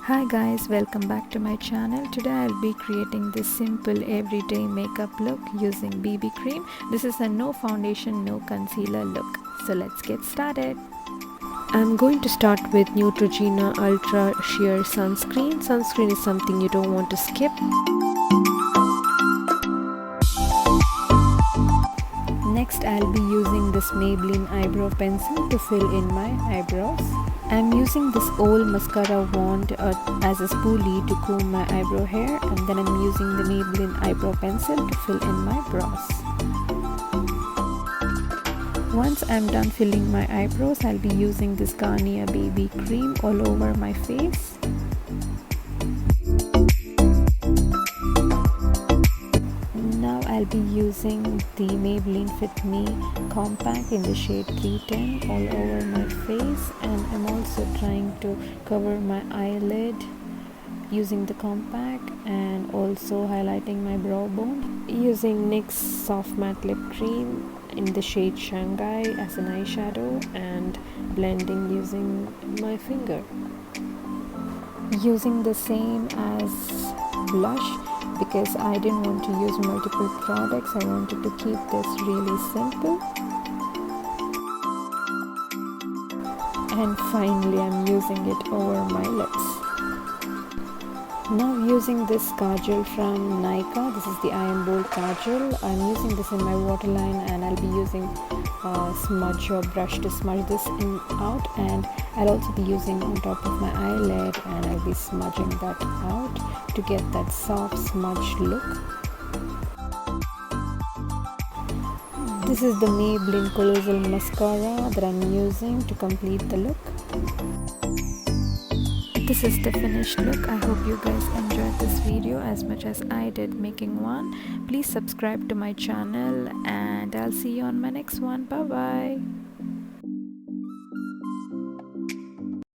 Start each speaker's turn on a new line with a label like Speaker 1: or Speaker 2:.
Speaker 1: Hi guys, welcome back to my channel. Today I'll be creating this simple everyday makeup look using BB cream. This is a no foundation, no concealer look. So let's get started. I'm going to start with Neutrogena Ultra Sheer Sunscreen. Sunscreen is something you don't want to skip. Next I'll be using this Maybelline eyebrow pencil to fill in my eyebrows. I'm using this old mascara wand as a spoolie to comb my eyebrow hair, and then I'm using the Maybelline eyebrow pencil to fill in my brows. Once I'm done filling my eyebrows, I'll be using this Garnier BB cream all over my face. Now I'll be using the Maybelline Fit Me Compact in the shade 310 all over my face, and I'm also trying to cover my eyelid using the compact and also highlighting my brow bone. Using NYX Soft Matte Lip Cream in the shade Shanghai as an eyeshadow and blending using my finger. Using the same as blush because I didn't want to use multiple products. I wanted to keep this really simple. And finally I'm using it over my lips. Now using this Kajal from Nykaa. This is the Eyem Bold Kajal. I'm using this in my waterline, and I'll be using a smudger brush to smudge this out, and I'll also be using on top of my eyelid, and I'll be smudging that out to get that soft smudge look. This is the Maybelline Colossal Mascara that I'm using to complete the look. This is the finished look. I hope you guys enjoyed this video as much as I did making one. Please subscribe to my channel, and I'll see you on my next one. Bye bye.